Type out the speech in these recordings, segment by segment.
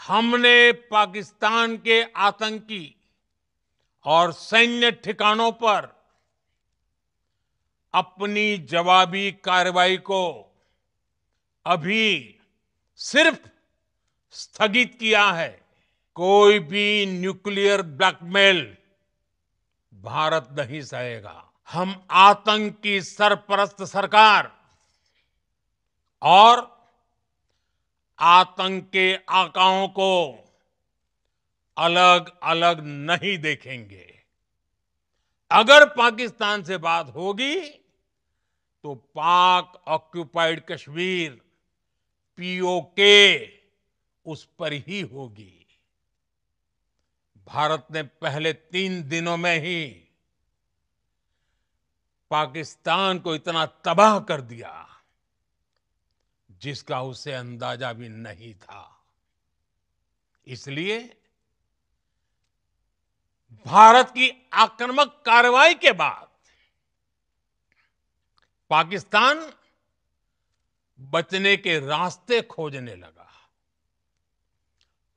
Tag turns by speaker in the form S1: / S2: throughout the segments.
S1: हमने पाकिस्तान के आतंकी और सैन्य ठिकानों पर अपनी जवाबी कार्रवाई को अभी सिर्फ स्थगित किया है। कोई भी न्यूक्लियर ब्लैकमेल भारत नहीं सहेगा। हम आतंक की सरपरस्त सरकार और आतंक के आकाओं को अलग अलग नहीं देखेंगे। अगर पाकिस्तान से बात होगी तो पाक ऑक्युपाइड कश्मीर पीओके उस पर ही होगी। भारत ने पहले 3 दिनों में ही पाकिस्तान को इतना तबाह कर दिया जिसका उसे अंदाजा भी नहीं था। इसलिए भारत की आक्रामक कार्रवाई के बाद पाकिस्तान बचने के रास्ते खोजने लगा।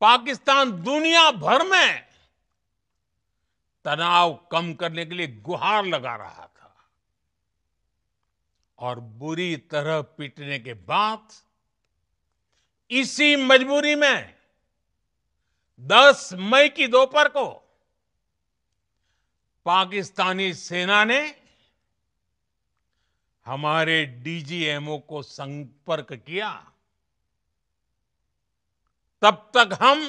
S1: पाकिस्तान दुनिया भर में तनाव कम करने के लिए गुहार लगा रहा था और बुरी तरह पीटने के बाद इसी मजबूरी में 10 मई की दोपहर को पाकिस्तानी सेना ने हमारे डीजीएमओ को संपर्क किया। तब तक हम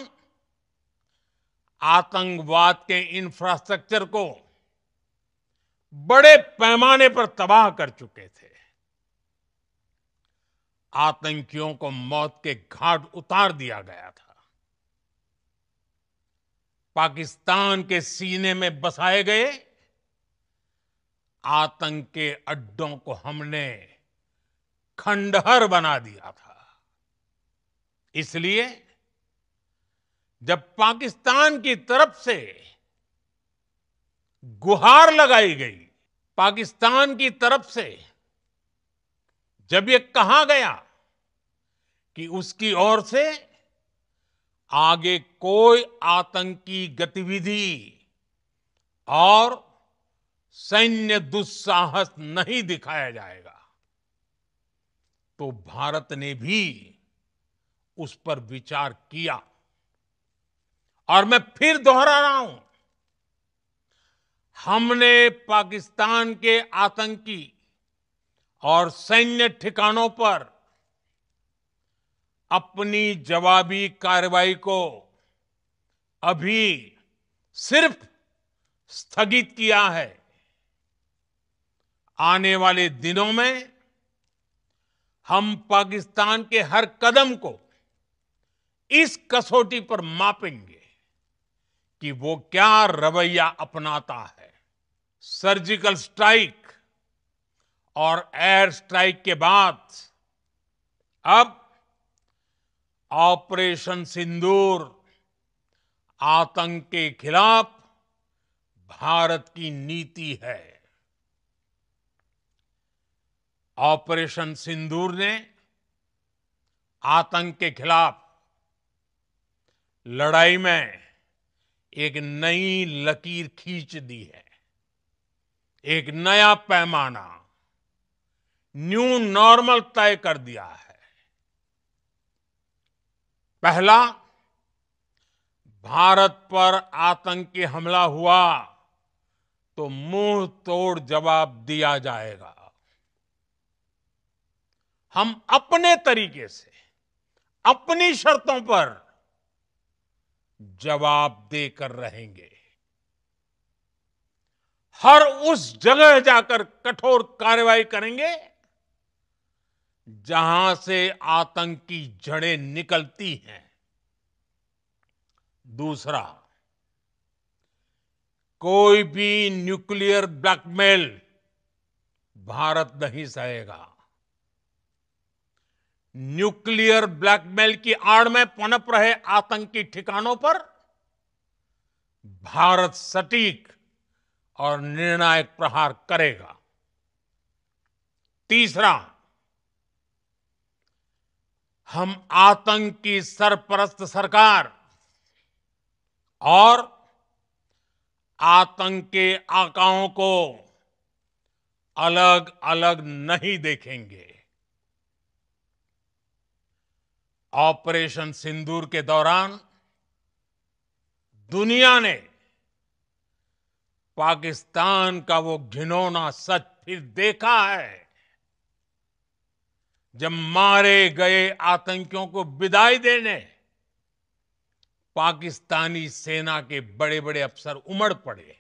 S1: आतंकवाद के इंफ्रास्ट्रक्चर को बड़े पैमाने पर तबाह कर चुके थे। आतंकियों को मौत के घाट उतार दिया गया था। पाकिस्तान के सीने में बसाए गए आतंक के अड्डों को हमने खंडहर बना दिया था। इसलिए जब पाकिस्तान की तरफ से गुहार लगाई गई, पाकिस्तान की तरफ से जब ये कहा गया कि उसकी ओर से आगे कोई आतंकी गतिविधि और सैन्य दुस्साहस नहीं दिखाया जाएगा, तो भारत ने भी उस पर विचार किया। और मैं फिर दोहरा रहा हूं, हमने पाकिस्तान के आतंकी और सैन्य ठिकानों पर अपनी जवाबी कार्रवाई को अभी सिर्फ स्थगित किया है। आने वाले दिनों में हम पाकिस्तान के हर कदम को इस कसौटी पर मापेंगे कि वो क्या रवैया अपनाता है। सर्जिकल स्ट्राइक और एयर स्ट्राइक के बाद अब ऑपरेशन सिंदूर आतंक के खिलाफ भारत की नीति है। ऑपरेशन सिंदूर ने आतंक के खिलाफ लड़ाई में एक नई लकीर खींच दी है। एक नया पैमाना, न्यू नॉर्मल तय कर दिया है। पहला, भारत पर आतंकी हमला हुआ तो मुंह तोड़ जवाब दिया जाएगा। हम अपने तरीके से, अपनी शर्तों पर जवाब देकर रहेंगे। हर उस जगह जाकर कठोर कार्रवाई करेंगे जहां से आतंक की जड़ें निकलती हैं। दूसरा, कोई भी न्यूक्लियर ब्लैकमेल भारत नहीं सहेगा। न्यूक्लियर ब्लैकमेल की आड़ में पनप रहे आतंकी ठिकानों पर भारत सटीक और निर्णायक प्रहार करेगा। तीसरा, हम आतंक की सरपरस्त सरकार और आतंक के आकाओं को अलग अलग नहीं देखेंगे। ऑपरेशन सिंदूर के दौरान दुनिया ने पाकिस्तान का वो घिनौना सच फिर देखा है, जब मारे गए आतंकियों को विदाई देने पाकिस्तानी सेना के बड़े बड़े अफसर उमड़ पड़े।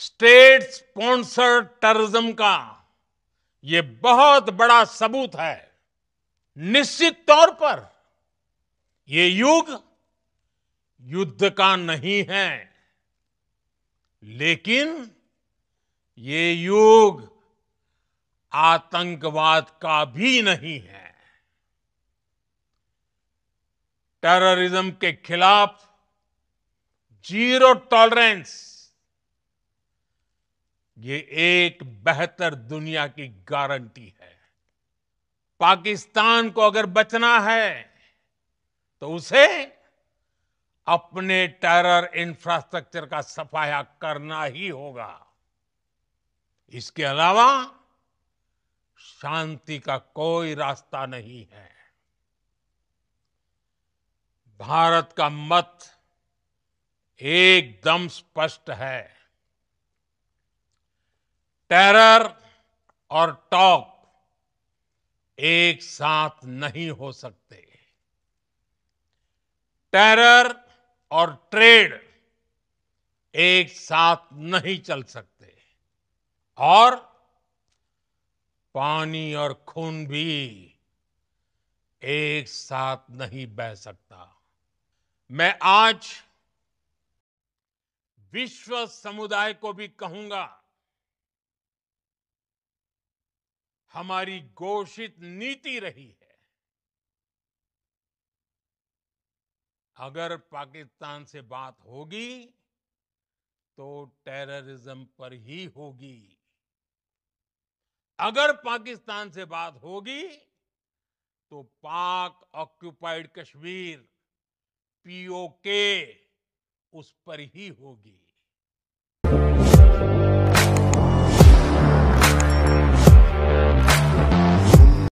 S1: स्टेट स्पॉन्सर्ड टेररिज्म का ये बहुत बड़ा सबूत है। निश्चित तौर पर ये युग युद्ध का नहीं है, लेकिन ये युग आतंकवाद का भी नहीं है। टेररिज्म के खिलाफ जीरो टॉलरेंस ये एक बेहतर दुनिया की गारंटी है। पाकिस्तान को अगर बचना है तो उसे अपने टेरर इंफ्रास्ट्रक्चर का सफाया करना ही होगा। इसके अलावा शांति का कोई रास्ता नहीं है। भारत का मत एकदम स्पष्ट है। टेरर और टॉक एक साथ नहीं हो सकते। टेरर और ट्रेड एक साथ नहीं चल सकते और पानी और खून भी एक साथ नहीं बह सकता। मैं आज विश्व समुदाय को भी कहूंगा, हमारी घोषित नीति रही है, अगर पाकिस्तान से बात होगी तो टेररिज्म पर ही होगी। अगर पाकिस्तान से बात होगी तो पाक ऑक्युपाइड कश्मीर पीओके उस पर ही होगी।